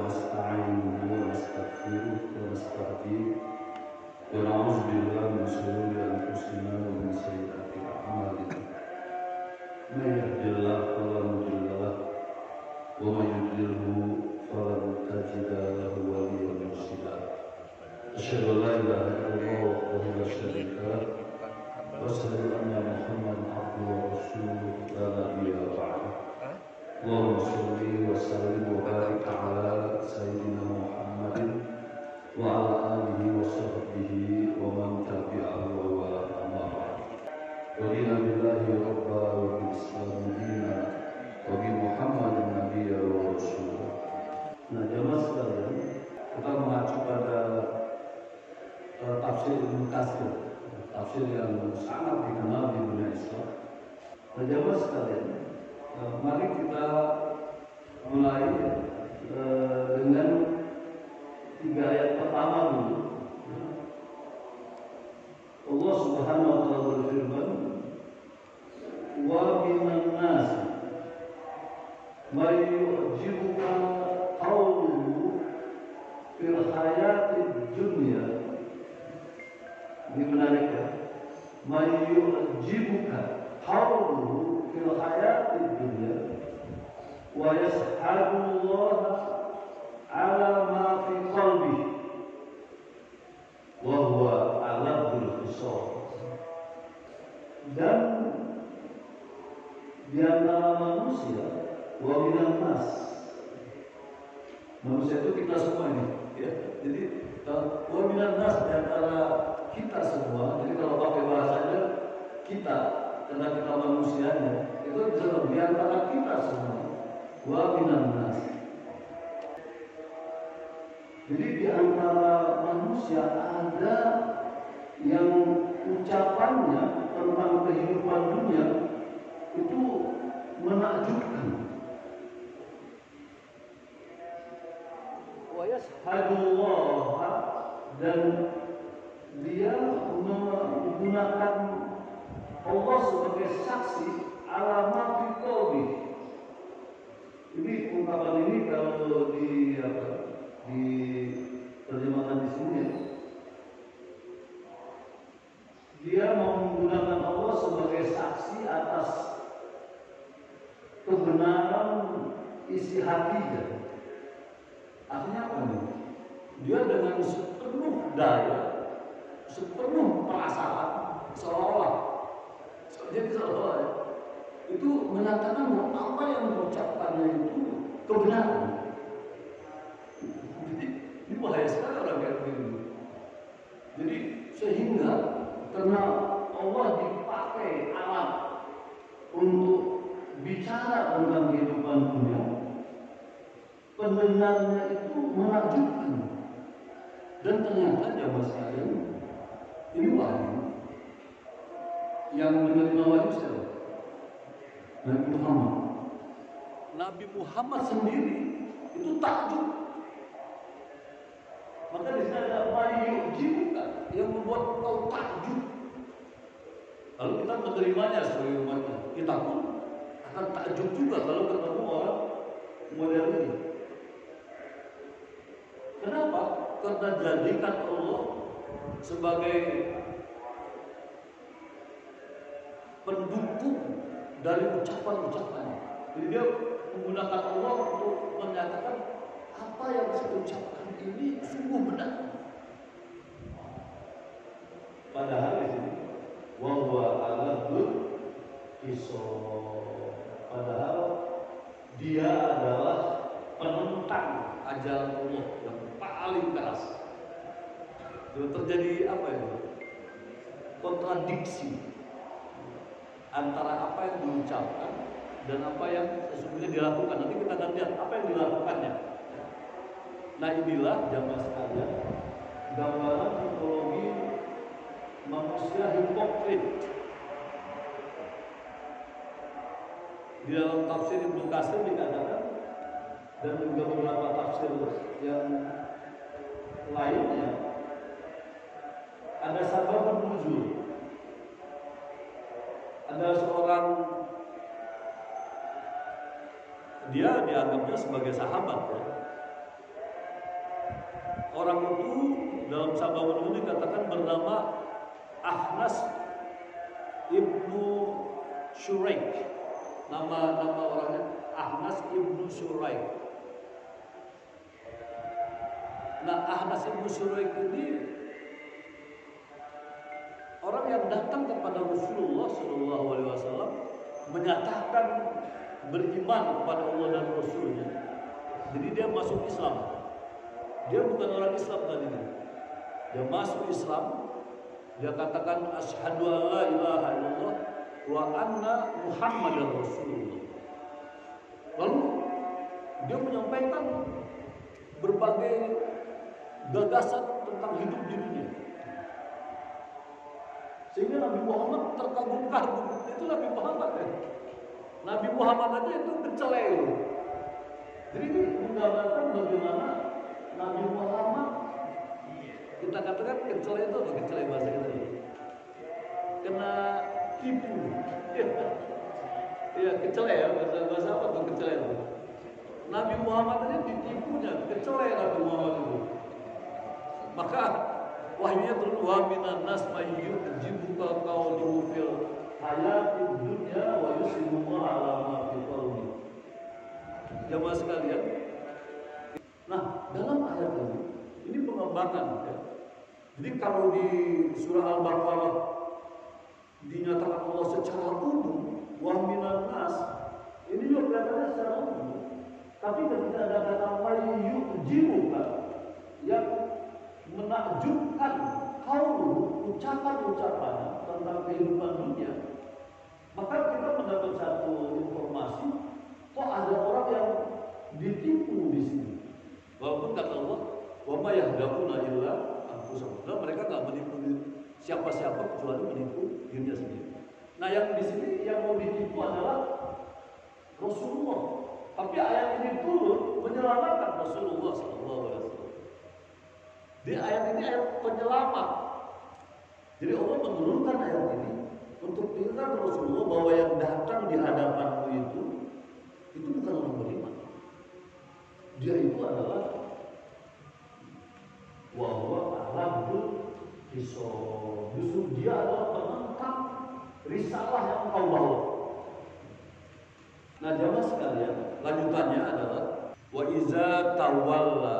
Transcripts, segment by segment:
ونستعينه ونستغفره ونستهديه ونعوذ بالله من شرور أنفسنا ومن سيئات أعمالنا من يهد الله فلا مضل له ومن يضلله فلن تجد له وليا مرشدا أشهد أن لا إله إلا الله وحده لا شريك له وأشهد أن محمدا عبده ورسوله لا نبي بعده اللهم صل وسلم وبارك على سيدنا محمد وعلى آله وصحبه ومن تبعه ووالاه أما بعد رضينا بالله ربا وبالإسلام دينا وبمحمد نبيا ورسولا. Nah, jamaah sekalian, kita mengacu pada tafsir Ibnu Katsir, tafsir yang sangat dikenal di dunia Islam. Nah, jamaah sekalian, mari kita mulai dengan 3 ayat pertama dulu. Allah Subhanahu wa taala berfirman, "Wa minan nas may yu'jibuka qawluhu fil hayatid dunya." Ini menarik ya. May yu'jibuka qawluhu fil hayatid dunya wa yashhadu Allah ala ma fi qalbi wa huwa aladul khisab. Dan di antara manusia wa minan nas, manusia itu kita semua ini ya. Jadi wa minan nas di antara kita semua. Jadi kalau pakai bahasanya kita, karena kita manusianya, itu bisa di antara kita semua. Wa minan nas. Jadi di antara manusia ada yang ucapannya tentang kehidupan dunia itu menakjubkan. Wa yashhadullah, dan dia menggunakan Allah sebagai saksi ala ma fi qalbi. Jadi ungkapan ini kalau diterjemahkan di sini, dia menggunakan Allah sebagai saksi atas kebenaran isi hatinya. Artinya apa nih? Dia dengan sepenuh daya, sepenuh perasaan, seolah-olah itu menyatakan bahwa apa yang diucapkannya itu kebenaran. Jadi ini bahaya sekali orang kayak begini. Jadi sehingga karena Allah dipakai alat untuk bicara tentang kehidupan dunia, pendengarnya itu menakjubkan. Dan ternyata jamaah sekalian, ini wahyu yang menerima wahyu siapa? Nabi Muhammad. Nabi Muhammad sendiri itu takjub. Maka di sana ada mayu'jibuka, yang membuat kau takjub. Kalau kita menerimanya sebagai umatnya, kita pun akan takjub juga kalau ketemu orang model ini. Kenapa? Karena jadikan Allah sebagai pendukung dari ucapan-ucapannya. Jadi dia menggunakan Allah untuk menyatakan apa yang saya ucapkan ini sungguh benar. Padahal di sini wa huwa aladul khisab. Padahal dia adalah penentang ajaran Allah yang paling keras. Itu terjadi apa ya? Kontradiksi antara apa yang diucapkan dan apa yang sesungguhnya dilakukan. Nanti kita akan lihat apa yang dilakukannya. Nah, inilah jamaah sekalian gambaran tipologi manusia hipokrit. Di dalam tafsir Ibnu Katsir dikatakan, dan juga beberapa tafsir yang lainnya, ada sabab nuzul. Ada seorang, dia dianggapnya sebagai sahabat ya. orang itu dalam sabda itu dikatakan bernama Ahnas ibnu Syuraik. Nama orangnya Ahnas ibnu Syuraik. Nah, Ahnas ibnu Syuraik ini orang yang datang kepada Rasulullah SAW menyatakan beriman kepada Allah dan Rasulnya. Jadi dia masuk Islam. Dia bukan orang Islam tadinya. Dia masuk Islam. Dia katakan asyhadu an la ilaha illallah wa anna Muhammadar Rasulullah. Lalu dia menyampaikan berbagai gagasan tentang hidup di dunia. Sehingga Nabi Muhammad terkagum-kagum. Itu Nabi Muhammad ya. Nabi Muhammad aja itu kecelek. Jadi ini menggambarkan bagaimana Nabi Muhammad, kita katakan kecelek itu apa? Kecelek bahasa kita. Kena tipu. Iya, kecelek ya. Bahasa apa tuh kecelek itu? Nabi Muhammad ini ditipunya, kecelek Nabi Muhammad itu. Maka wahyunya turun wa minan nas may yujibuka qawluhu fil hayatid dunya wa yusimu ala ma fi qalbi. Jamaah sekalian. Nah, dalam ayat ini pengembangan ya. Jadi kalau di surah Al-Baqarah dinyatakan Allah secara umum wa minan nas, ini juga kelihatannya secara umum. Tapi ketika ada kata may yujibuka yang menakjubkan kaum ucapan-ucapan tentang kehidupan dunia, maka kita mendapat satu informasi, kok ada orang yang ditipu di sini. Walaupun kata Allah, wa ma yahdaquna illa anfusahum. Mereka nggak menipu siapa-siapa kecuali menipu dirinya sendiri. Nah, yang di sini yang mau ditipu adalah Rasulullah. Tapi ayat ini turun menyelamatkan Rasulullah SAW. Di ayat ini ayat penyelamat. Jadi Allah menurunkan ayat ini untuk mengingatkan Rasulullah bahwa yang datang di hadapanmu itu bukan orang beriman. Dia itu adalah wahwa alabdul hisab. Justru dia adalah penentang risalah yang engkau bawa. Nah, jamaah sekalian, lanjutannya adalah wa iza tawalla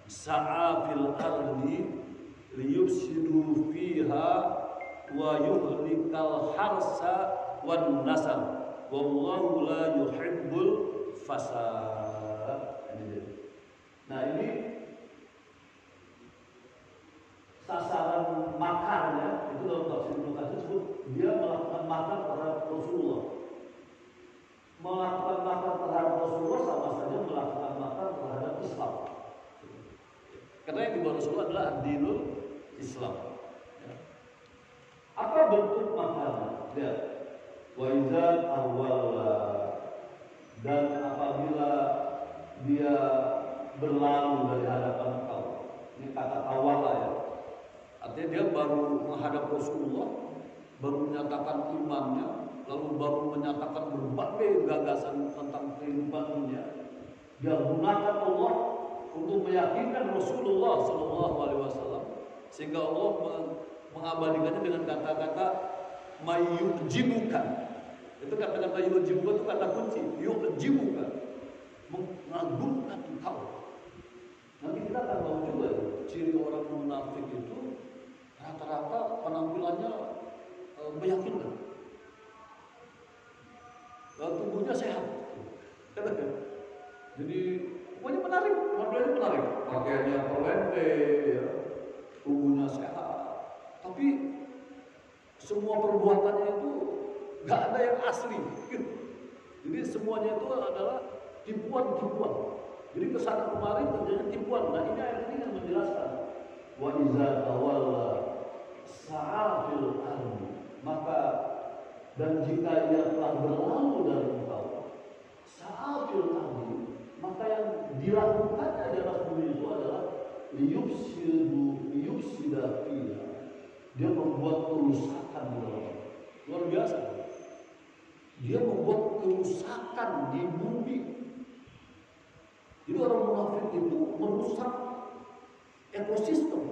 sa'a fil ardi liyufsidu fiha wa yuhlikal harsa wan nasal wallahu la yuhibbul fasad. Nah, ini sasaran makarnya itu dalam tafsir Ibnu Katsir disebut dia melakukan makar terhadap Rasulullah. Melakukan makar terhadap Rasulullah sama saja melakukan makar terhadap Islam. Karena yang dibawa Rasulullah adalah ad-dinul Islam. Ya. Apa bentuk makarnya? Ya. Wa iza awwala, dan apabila dia berlalu dari hadapan engkau. Ini kata awwala ya. Artinya dia baru menghadap Rasulullah, baru menyatakan imannya, lalu baru menyatakan berbagai gagasan tentang kehidupan dunia. Dia gunakan Allah untuk meyakinkan Rasulullah SAW, sehingga Allah mengabadikannya dengan kata-kata mayyujibuka. Itu kata-kata yujibuka itu kata kunci. Yujibuka, mengagumkan engkau. Nanti kita akan tahu juga ciri orang munafik itu rata-rata penampilannya meyakinkan. Tubuhnya sehat. Jadi pokoknya menarik, penampilannya menarik. Pakaiannya perlente, ya. Tubuhnya sehat. Tapi semua perbuatannya itu nggak ada yang asli. Jadi semuanya itu adalah tipuan-tipuan. Jadi kesana kemari terjadi tipuan. Nah, ini ayat ini yang menjelaskan. Wa iza tawalla sa'afil ardi, maka dan jika ia telah berlalu dari engkau, sa'afil ardi, maka yang dilakukannya di atas bumi itu adalah liyufsida fiha. Dia membuat kerusakan di dalam. Luar biasa. Dia membuat kerusakan di bumi. Jadi orang munafik itu merusak ekosistem.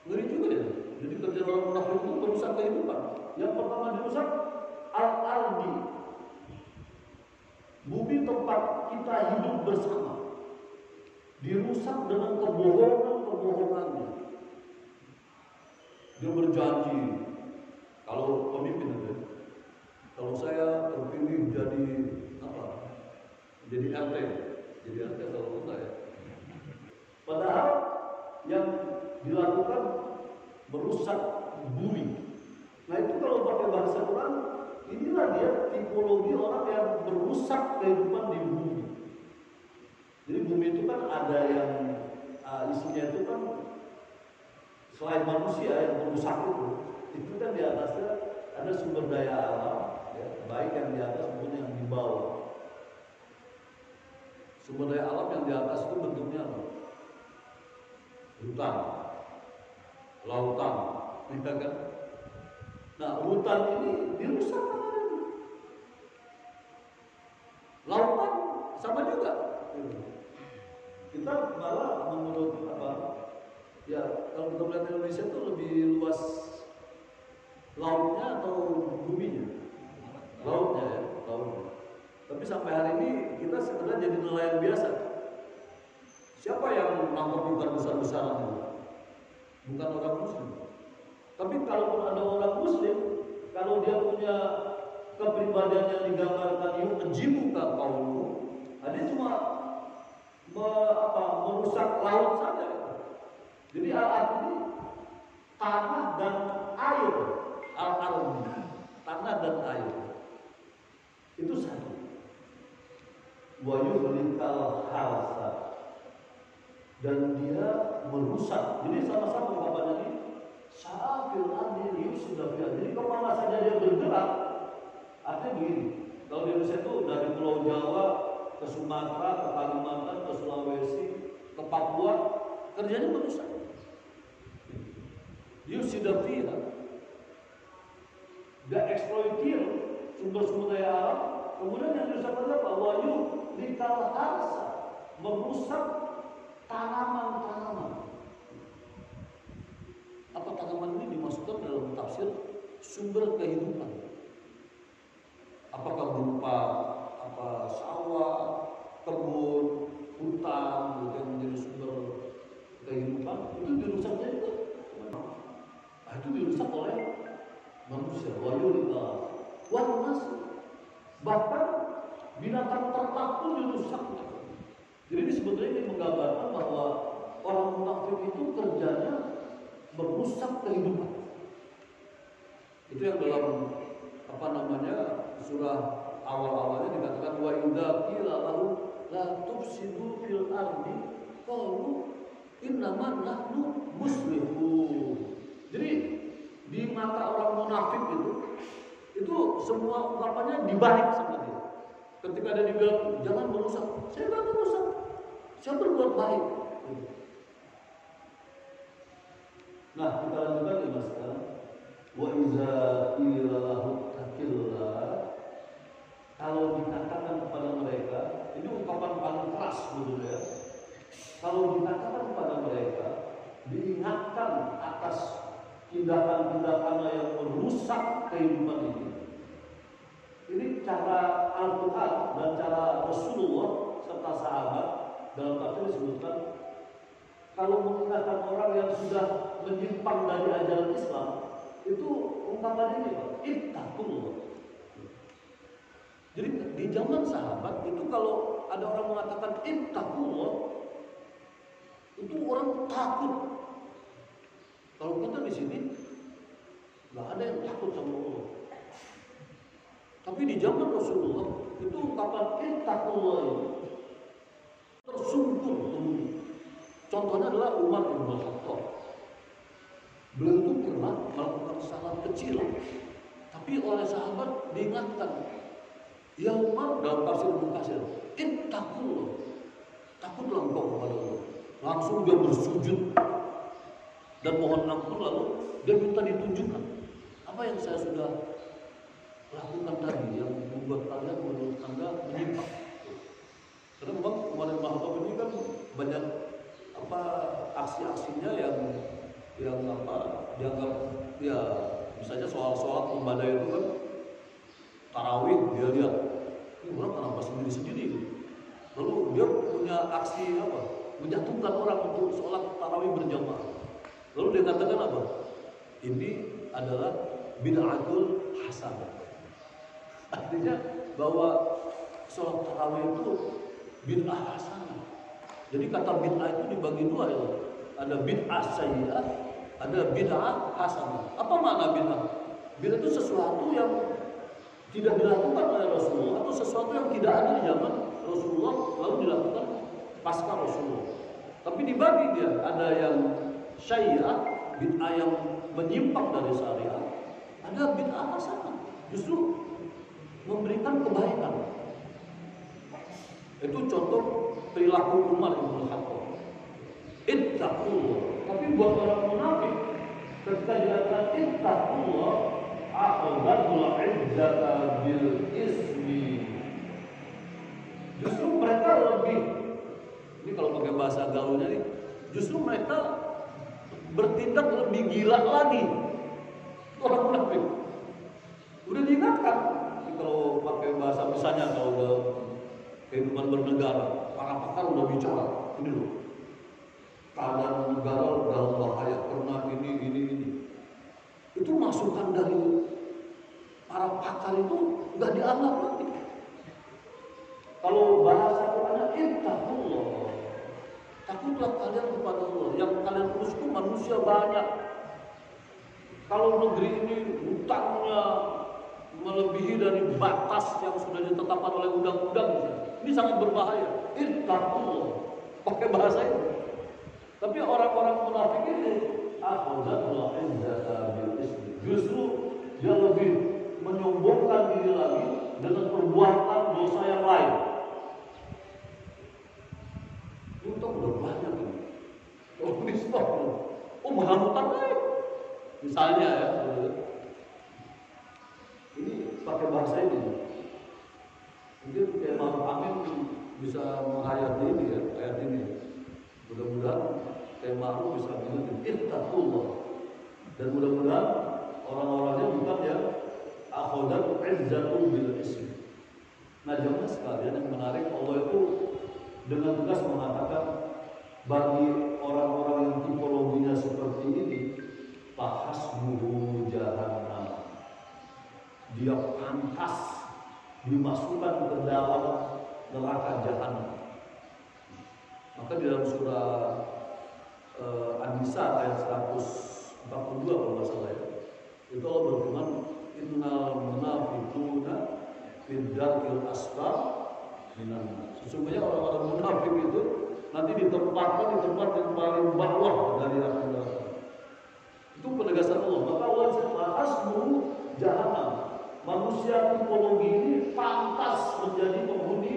Ngeri juga ya. Jadi kerja orang munafik itu merusak kehidupan. Yang pertama dirusak al-ardi, bumi tempat kita hidup bersama, dirusak dengan kebohongannya. Dia berjanji, kalau pemimpin itu, kalau saya terpilih jadi apa? Jadi RT kalau enggak ya. Padahal yang dilakukan merusak bumi. Nah itu kalau pakai bahasa Quran, inilah dia tipologi orang yang merusak kehidupan di bumi. Jadi bumi itu kan ada yang isinya itu kan selain manusia yang merusak itu kan di atasnya ada sumber daya alam, ya, baik yang di atas maupun yang di bawah. Sumber daya alam yang di atas itu bentuknya apa? Hutan, lautan, ya kan? Nah, hutan ini dirusak sama ini. Lautan sama juga. Kita malah menurut apa? Ya, kalau kita melihat Indonesia itu lebih luas lautnya atau buminya? Lautnya ya, lautnya. Tapi sampai hari ini kita sebenarnya jadi nelayan biasa. Siapa yang nangkap ikan besar-besaran itu? Bukan orang Muslim. Tapi kalaupun ada orang Muslim, kalau dia punya kepribadian yang digambarkan yu'jibuka qauluhu, dia cuma merusak laut saja. Jadi al-ard ini tanah dan air, al-ard tanah dan air. Itu satu. Wa yuhlikal harsa, dan dia merusak. Jadi sama-sama ungkapannya ini sya'afil ardi yufsida fiha. Jadi kemana saja dia bergerak, artinya begini. Kalau di Indonesia itu dari Pulau Jawa ke Sumatera, ke Kalimantan, ke Sulawesi, ke Papua, kerjanya merusak. Yufsida fiha. Dia eksploitir sumber-sumber daya alam. Kemudian yang dirusak apa? Wa yuhlikal harsa, merusak tanaman-tanaman. Apa tanaman ini dimasukkan dalam tafsir sumber kehidupan? Apakah berupa sawah, kebun, hutan yang menjadi sumber kehidupan? Itu dirusak juga. Itu dirusak oleh manusia. Bahkan binatang ternak pun dirusak. Jadi ini sebetulnya ini menggambarkan bahwa orang munafik itu kerjanya merusak kehidupan. Itu yang dalam surah awal-awalnya dikatakan wa idza qila lahu la tufsidu fil ardi qalu innama nahnu muslihun. Jadi di mata orang munafik itu semua ungkapannya dibalik sama dia. Ketika ada dibilang jangan merusak, saya tidak merusak, saya berbuat baik. Nah, kita lanjutkan ya Mas sekarang. Wa iza qila lahu taqillah, kalau dikatakan kepada mereka, ini ungkapan paling keras sebetulnya. Kalau dikatakan kepada mereka, diingatkan atas tindakan-tindakan yang merusak kehidupan ini. Ini cara Al-Quran dan cara Rasulullah serta sahabat dalam tafsir disebutkan, kalau mengingatkan orang yang sudah menyimpang dari ajaran Islam, itu ungkapan ini, ittaqullah. Jadi di zaman sahabat itu kalau ada orang mengatakan ittaqullah, itu orang takut. Kalau kita di sini nggak ada yang takut sama Allah. Tapi di zaman Rasulullah itu ungkapan ittaqullah ini tersungkur tumbuh. Contohnya adalah Umar bin Khattab. Beliau itu pernah melakukan kesalahan kecil, tapi oleh sahabat diingatkan, ya Umar, dalam tafsir Ibnu Katsir, ittaqullah, takutlah engkau kepada Allah. Langsung dia bersujud dan mohon ampun, lalu dia minta ditunjukkan apa yang saya sudah lakukan tadi yang membuat kalian menurut Anda menyimpang. Karena memang Umar bin Khattab ini kan banyak apa aksi-aksinya yang dianggap ya misalnya soal ibadah itu kan tarawih dia lihat ini orang kenapa sendiri-sendiri gitu. Lalu dia punya aksi apa menjatuhkan orang untuk sholat tarawih berjamaah. Lalu dia katakan apa? Ini adalah bid'atul hasanah. Artinya bahwa sholat tarawih itu bid'ah hasanah. Jadi kata bid'ah itu dibagi dua ya. Ada bid'ah sayyi'ah, ada bid'ah hasanah. Apa makna bid'ah? Bid'ah itu sesuatu yang tidak dilakukan oleh Rasulullah atau sesuatu yang tidak ada di zaman Rasulullah lalu dilakukan pasca Rasulullah. Tapi dibagi dia, ada yang syai'ah, bid'ah yang menyimpang dari syariat, ada bid'ah hasanah, justru memberikan kebaikan. Itu contoh perilaku Umar bin Khattab. Ittaqullah. Tapi buat orang munafik ketika dikatakan ittaqullah, akhadul izzata bil ismi. Justru mereka lebih, ini kalau pakai bahasa gaulnya nih, justru mereka bertindak lebih gila lagi. Orang munafik udah diingatkan. Ini kalau pakai bahasa misalnya kalau udah kehidupan bernegara, para pakar udah bicara, ini loh, keadaan negara dalam bahaya karena ini. Itu masukan dari para pakar itu nggak dianggap lagi. Kalau bahasa Qurannya ittaqullah, takutlah kalian kepada Allah. Yang kalian urus itu manusia banyak. Kalau negeri ini hutangnya melebihi dari batas yang sudah ditetapkan oleh undang-undang, ini sangat berbahaya. Ittaqullah, pakai bahasa itu. Tapi orang-orang munafik ini akhadul izzata bil ismi. Justru dia lebih menyombongkan diri lagi dengan perbuatan dosa yang lain. Itu udah banyak ini. Oh, di stop. Oh, menghutang lain. Misalnya ya, ini pakai bahasa ini. Mungkin kayak Imam Amin bisa menghayati ini ya, ayat ini. Mudah-mudahan kayak Ma'ruf bisa mengerti ittaqullah. Dan mudah-mudahan orang-orangnya bukan ya akhadul izzatu bil ismi. Nah, jemaah sekalian yang menarik, Allah itu dengan tegas mengatakan bagi orang-orang yang tipologinya seperti ini, fahasbuhu jahannam. Dia pantas dimasukkan ke dalam neraka jahannam. Maka di dalam surah An-Nisa ayat 142 kalau nggak salah ya, itu Allah berfirman, innal munafiquna fid darkil asfal minan nar. Sesungguhnya orang-orang munafik itu nanti ditempatkan di tempat yang paling bawah dari api neraka. Itu penegasan Allah. Maka Allah asmu jahannam. Manusia tipologi ini pantas menjadi penghuni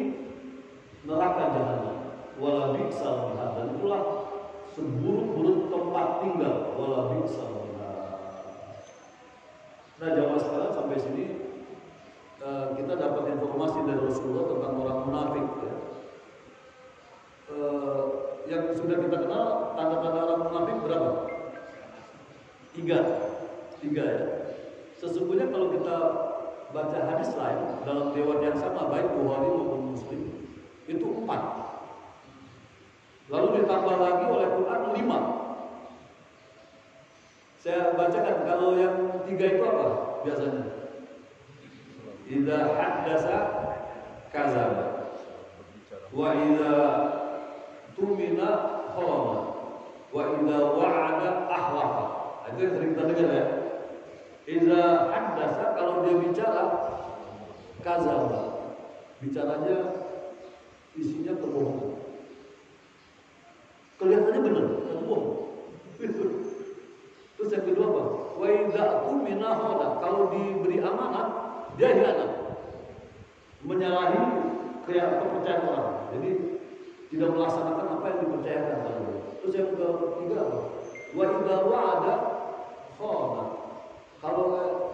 neraka jahannam. Wala bi'sal mihad, dan itulah seburuk-buruk tempat tinggal. Wala bi'sal mihad. Nah, jamaah sekalian, sampai sini kita dapat informasi dari Rasulullah tentang orang munafik ya. Yang sudah kita kenal tanda-tanda orang munafik berapa? Tiga ya. Sesungguhnya kalau kita baca hadis lain dalam riwayat yang sama, baik Bukhari maupun Muslim, itu 4. Lalu ditambah lagi oleh Quran 5. Saya bacakan, kalau yang 3 itu apa biasanya? Idza haddasa kadzaba, wa idza tumina khana, wa idza wa'ada akhlafa. Itu yang sering kita dengar ya. Idza haddasa, kalau dia bicara, kadzaba, bicaranya isinya kebohongan. Kelihatannya benar, tapi bohong. Terus yang kedua apa? Wa idza tumina khana, kalau diberi amanat dia hianat, menyalahi kepercayaan orang. Jadi tidak melaksanakan apa yang dipercayakan tadi. Terus yang ketiga apa? Wa idza wa'ada khana. Kalau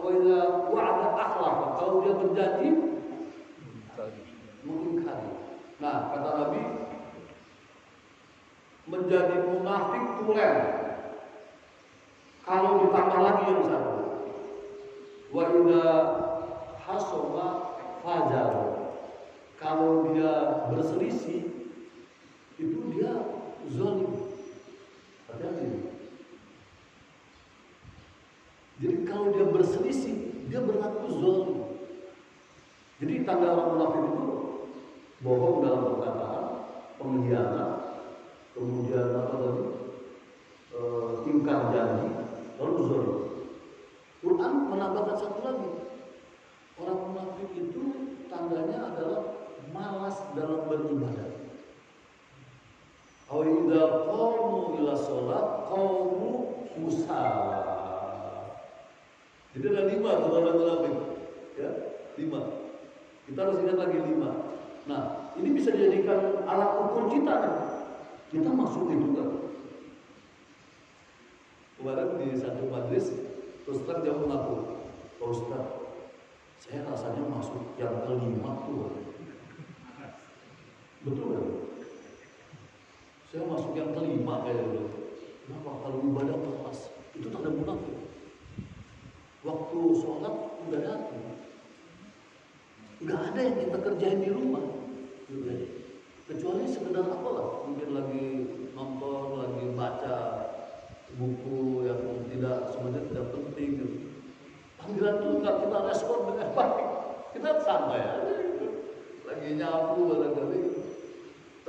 wa idza wa'ada akhlafa, kalau dia berjanji mungkin kali. Nah, kata Nabi, menjadi munafik tulen kalau ditambah lagi yang satu. Wa idza hasoma fajar. Kalau dia berselisih itu dia zalim. Hati-hati. Jadi kalau dia berselisih, dia berlaku zalim. Jadi tanda orang munafik itu bohong dalam perkataan, pengkhianat, kemudian apa tadi? Ingkar janji, lalu zalim. Quran menambahkan satu lagi. Orang munafik itu tandanya adalah malas dalam beribadah. Aw idza qamu ila shalah qamu kusala. Jadi ada 5 tuh orang munafik, ya 5. Kita harus ingat lagi 5. Nah, ini bisa dijadikan alat ukur kita kan? Kita masuk itu kan? Kemarin di satu majelis, Ustaz dia mengaku, Pak Ustaz, saya rasanya masuk yang ke-5 tuh. Betul kan? Saya masuk yang ke-5 kayak gitu. Kenapa? Kalau ibadah pas, itu tanda munafik. Waktu sholat udah datang. Nggak ada yang kita kerjain di rumah, kecuali sekedar apalah, mungkin lagi nonton, lagi baca buku yang sebenarnya tidak penting. Gitu. Panggilan itu nggak kita respon dengan baik, kita santai aja, gitu. Lagi nyapu barangkali.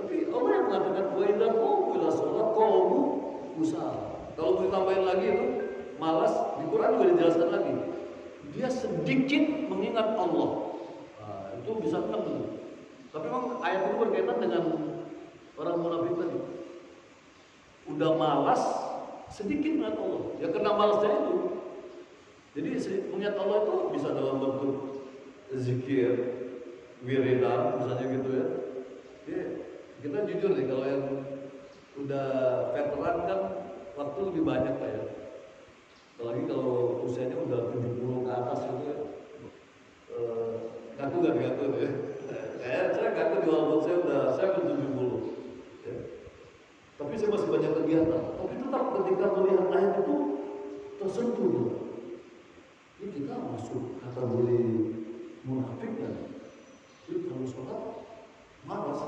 Tapi Allah yang mengatakan wa idza qamu ila shalah qamu kusala. Kalau ditambahin lagi itu malas, di Quran juga dijelaskan lagi. Dia sedikit mengingat Allah. Itu bisa menang. Tapi memang ayat itu berkaitan dengan orang munafik tadi. Udah malas, sedikit mengingat Allah. Ya karena malasnya itu. Jadi mengingat Allah itu bisa dalam bentuk zikir, wiridan, misalnya gitu ya. Jadi kita jujur nih, kalau yang udah veteran kan waktu lebih banyak Pak ya. Apalagi kalau usianya udah 70 ke atas gitu ya. Ngaku gak ngaku ya? Saya ngaku di walaupun saya udah 70 ya. Tapi saya masih banyak kegiatan. Tapi tetap ketika melihat ayat itu tersentuh gitu. Ini kita masuk kategori munafik kan? Jadi kalau sholat malas,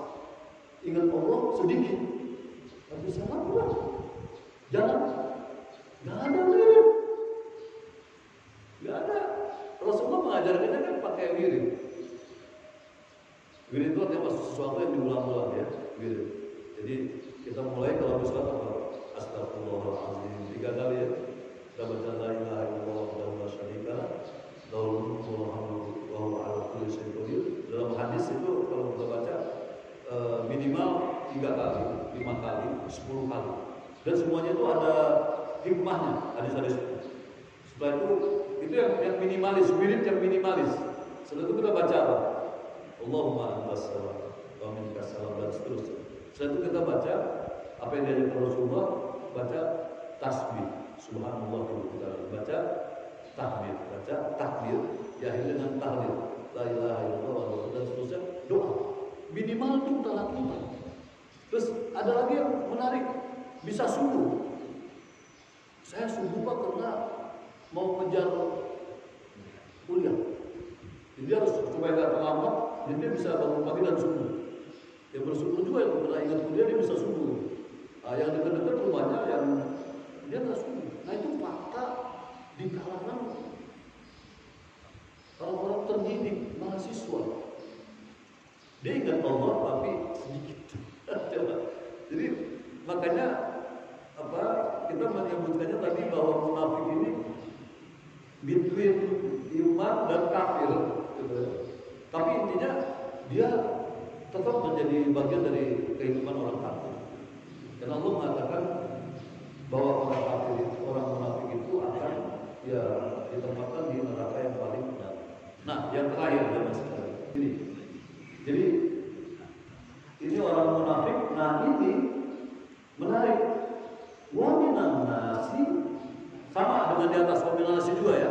ingat Allah sedikit, tapi sholat buat jalan, nggak ada wirid, nggak ada. Rasulullah mengajarkannya kan pakai wirid. Wirid itu artinya sesuatu yang diulang-ulang ya, wirid. Jadi kita mulai kalau sholat apa? Astagfirullahaladzim 3 kali ya. Kita baca la ilaha illallah wa la syarika lahul mulku wa huwa ala kulli syai'in qadir. Dalam hadis itu kalau kita baca minimal 3 kali, 5 kali, 10 kali. Dan semuanya itu ada hikmahnya, hadis-hadis. Setelah itu yang minimalis, wirid yang minimalis. Setelah itu kita baca apa? Allahumma antas salam wa minkas salam dan seterusnya. Setelah itu kita baca apa yang diajarkan Rasulullah, baca tasbih, subhanallah kita baca tahmid, baca takbir, diakhiri dengan tahlil, la ilaha illallah dan seterusnya, doa. Minimal itu kita lakukan. Terus ada lagi yang menarik, bisa subuh. Saya subuh Pak karena mau mengejar kuliah. Jadi harus supaya nggak terlambat, jadi dia bisa bangun pagi dan subuh. Yang bersyukur juga yang pernah ingat kuliah dia bisa subuh. Yang dekat-dekat rumahnya yang dia nggak subuh. Nah itu fakta di kalangan orang-orang terdidik, mahasiswa. Dia ingat Allah tapi sedikit. Jadi makanya apa kita menyebutkannya tadi bahwa munafik ini between iman dan kafir. Tapi intinya dia tetap menjadi bagian dari kehidupan orang kafir. Dan Allah mengatakan bahwa orang kafir itu, orang munafik itu akan ya ditempatkan di neraka yang paling berat. Nah, yang terakhir ya Mas. Jadi ini orang munafik. Nah ini menarik. Wa minan nasi sama dengan di atas wa minan nasi juga ya.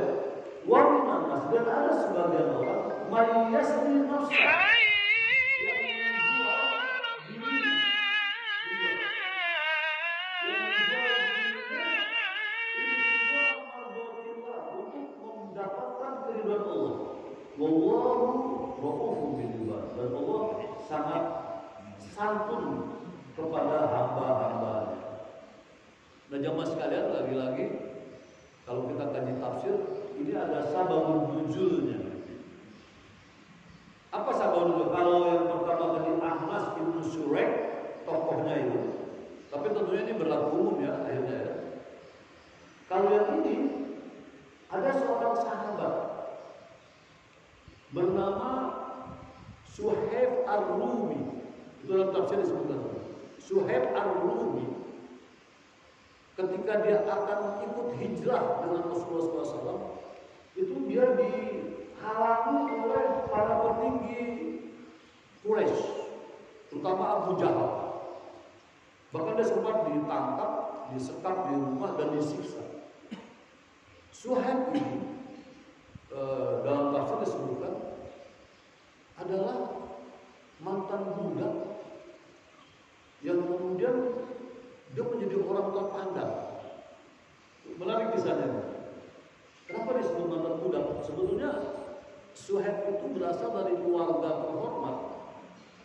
Wa minan nasi dan ada sebagian orang mayasri nafsa yang menjual firman Allah, wallahu ra'ufun bil ibad, dan Allah sangat santun kepada hamba-hambanya. Nah jamaah sekalian, lagi-lagi kalau kita kaji tafsir, ini ada sababul nuzulnya. Apa sababul nuzul? Kalau yang pertama tadi Ahnas bin Syuraik, tokohnya itu, tapi tentunya ini berlaku umum ya akhirnya ya. Kalau yang ini ada seorang sahabat bernama Suhaib Ar-Rumi, itu dalam tafsir disebutkan Suhaib Ar-Rumi. Ketika dia akan ikut hijrah dengan Rasulullah SAW, itu dia dihalangi oleh para petinggi Quraisy, terutama Abu Jahal. Bahkan dia sempat ditangkap, disekap di rumah dan disiksa. Suhaib ini dalam tafsir disebutkan adalah mantan budak yang kemudian dia menjadi orang terpandang. Menarik kisahnya. Kenapa disebut mantan budak? Sebetulnya Suhaib itu berasal dari keluarga terhormat,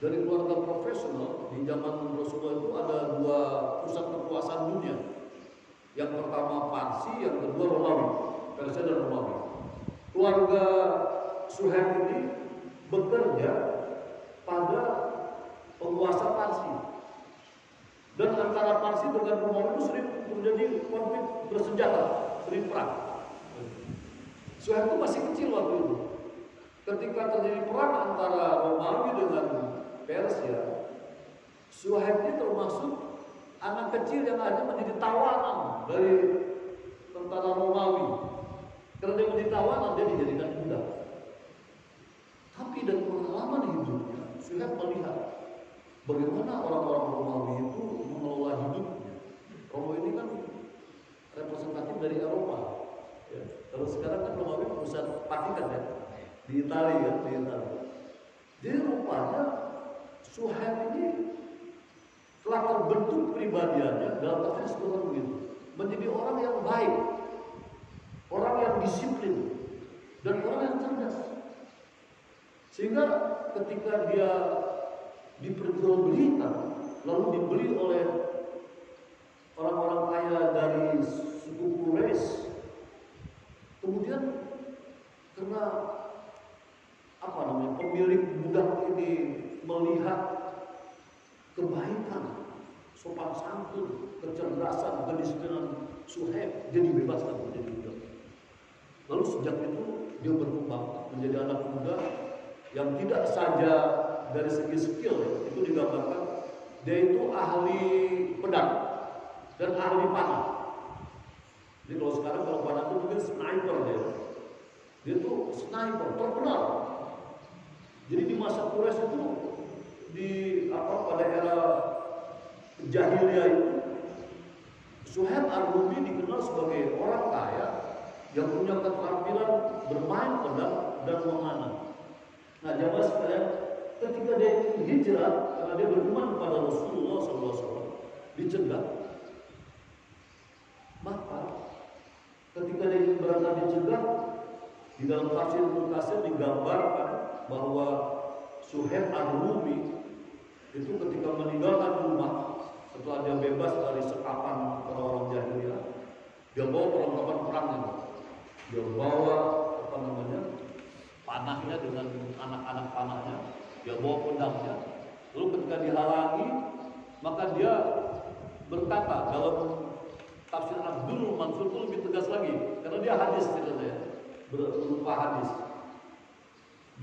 dari keluarga profesional. Di zaman Rasulullah itu ada 2 pusat kekuasaan dunia. Yang pertama Parsi, yang kedua Romawi, Persia dan Romawi. Keluarga Suhaib ini bekerja pada penguasa Parsi. Dan antara Parsi dengan Romawi itu sering terjadi konflik bersenjata, sering perang. Suhaib itu masih kecil waktu itu. Ketika terjadi perang antara Romawi dengan Persia, Suhaib ini termasuk anak kecil yang hanya menjadi tawanan dari tentara Romawi. Karena dia menjadi tawanan, dia dijadikan budak. Tapi dari pengalaman hidupnya, Suhaib melihat bagaimana orang-orang Romawi itu mengelola hidupnya. Romawi ini kan representatif dari Eropa. Ya. Kalau sekarang kan Romawi pusat Vatikan ya, di Italia ya, di Italia. Jadi rupanya Suhaib ini telah terbentuk pribadiannya dalam tafsir seperti begitu, menjadi orang yang baik, orang yang disiplin, dan orang yang cerdas. Sehingga ketika dia diperjualbelikan, lalu dibeli oleh orang-orang kaya dari suku Quraisy, kemudian karena pemilik budak ini melihat kebaikan, sopan santun, kecerdasan, kedisiplinan Suhaib, dia dibebaskan menjadi budak. Lalu sejak itu dia berkembang menjadi anak muda yang tidak saja dari segi skill ya, itu digambarkan dia itu ahli pedang dan ahli panah. Jadi kalau sekarang kalau panah itu mungkin sniper dia itu sniper terkenal. Jadi di masa Quraisy itu pada era jahiliyah itu Suhaib Ar-Rumi dikenal sebagai orang kaya yang punya keterampilan bermain pedang dan memanah. Nah, jamaah sekalian, ketika dia hijrah karena dia beriman kepada Rasulullah SAW, dicegah. Maka ketika dia berangkat dicegah, di dalam tafsir Mukatsir digambarkan bahwa Suhaib Ar-Rumi itu ketika meninggalkan rumah setelah dia bebas dari sekapan orang-orang jahiliyah, dia bawa perlengkapan perangnya. Dia bawa panahnya dengan anak-anak panahnya, dia bawa pedangnya. Lalu ketika dihalangi, maka dia berkata dalam tafsir Abdul Mansur itu lebih tegas lagi, karena dia hadis ceritanya, berupa hadis.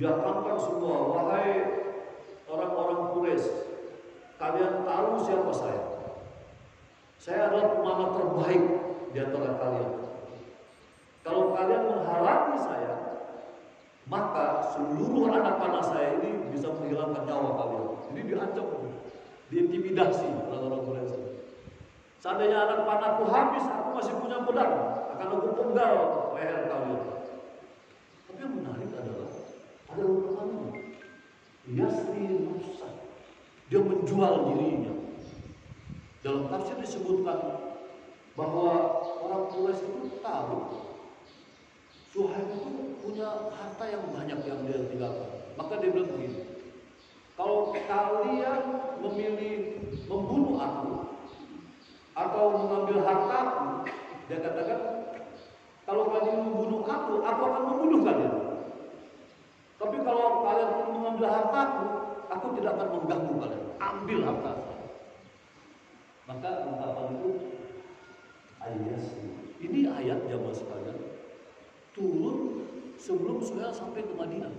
Dia katakan semua, wahai orang-orang Quraisy, kalian tahu siapa saya? Saya adalah pemanah terbaik di antara kalian. Kalau kalian menghalangi saya, maka seluruh anak panah saya ini bisa menghilangkan nyawa kalian. Jadi diancam, diintimidasi orang-orang Quraisy. Seandainya anak panahku habis, aku masih punya pedang, akan aku penggal leher kalian. Tapi yang menarik adalah ada rupanya Yasri Nafsah, dia menjual dirinya. Dalam tafsir disebutkan bahwa orang Quraisy itu tahu Suhaib itu punya harta yang banyak yang dia tinggalkan. Maka dia bilang begini, kalau kalian memilih membunuh aku atau mengambil hartaku, dia katakan, kalau kalian membunuh aku akan membunuh kalian. Tapi kalau kalian ingin mengambil hartaku, aku tidak akan mengganggu kalian. Ambil harta saya. Maka ungkapan itu ayat ini ayat jamaah sekalian turun sebelum Suhaib sampai ke Madinah.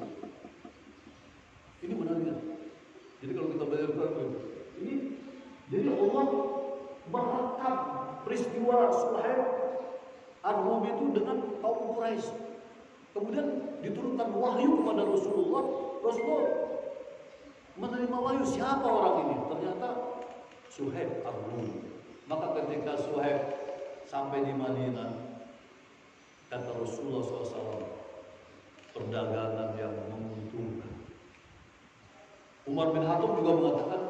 Ini menariknya. Jadi kalau kita belajar Quran ini, jadi Allah merekam peristiwa Suhaib Ar-Rum itu dengan kaum Quraisy. Kemudian diturunkan wahyu kepada Rasulullah. Rasulullah menerima wahyu, siapa orang ini? Ternyata Suhaib Ar-Rum. Maka ketika Suhaib sampai di Madinah, kata Rasulullah SAW, perdagangan yang menguntungkan. Umar bin Khattab juga mengatakan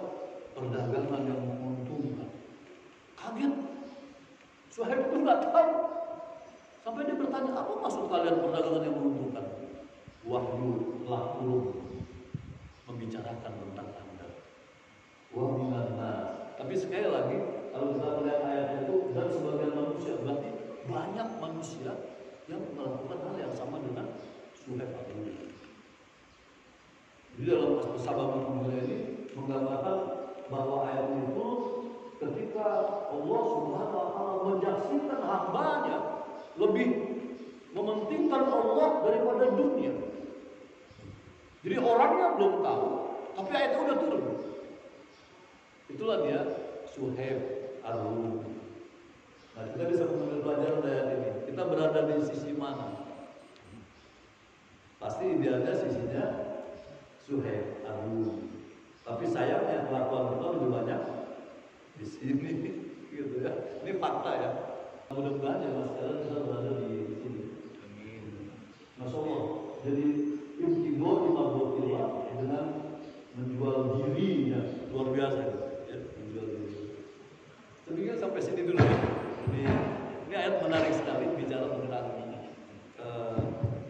perdagangan yang menguntungkan. Kaget, Suhaib itu nggak tahu. Sampai dia bertanya, apa maksud kalian perdagangan yang menguntungkan? Wahyu telah turun membicarakan tentang Anda. Tapi sekali lagi, kalau kita melihat ayat itu, dan sebagian manusia, berarti banyak manusia yang melakukan hal yang sama dengan Suhaib Ar-Rum. Jadi dalam Sababul Nuzul ini menggambarkan bahwa ayat itu ketika Allah Subhanahu wa taala menyaksikan hambanya lebih mementingkan Allah daripada dunia. Jadi orangnya belum tahu, tapi ayatnya udah turun. Itulah dia Suhaib Ar-Rum. Nah, kita bisa mengambil pelajaran dari ayat ini. Kita berada di sisi mana? Pasti idealnya sisinya Suhaib Ar-Rum. Tapi sayangnya kelakuan kita lebih banyak di sini, gitu ya. Ini fakta ya. Mudah-mudahan ya mas sekarang kita berada di sini. Amin. Masya Allah. Jadi intigo imabotillah dengan menjual dirinya luar biasa, ya. Menjual diri. Demikian sampai sini dulu. Ini ayat menarik sekali bicara tentang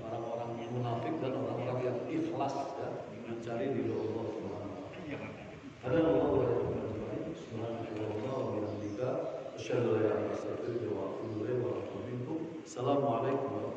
orang-orang munafik dan orang-orang yang ikhlas ya mencari ridho Allah Subhanahu wa taala. Ada Allah wa rahmatullahi subhanahu wa bihamdika asyhadu an la ilaha illa anta astaghfiruka wa atubu ilaik wa atubu minkum. Assalamualaikum warahmatullahi wabarakatuh.